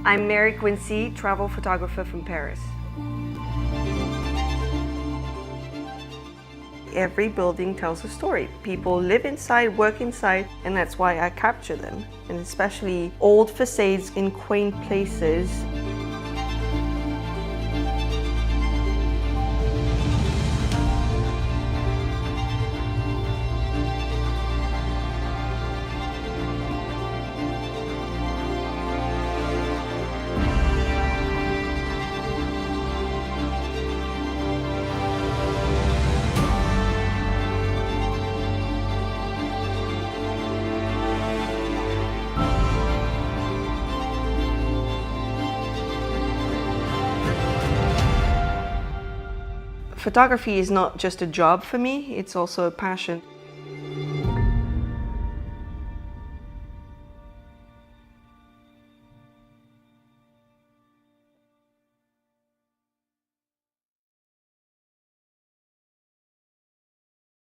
I'm Mary Quincy, travel photographer from Paris. Every building tells a story. People live inside, work inside, and that's why I capture them. And especially old facades in quaint places. Photography is not just a job for me, it's also a passion.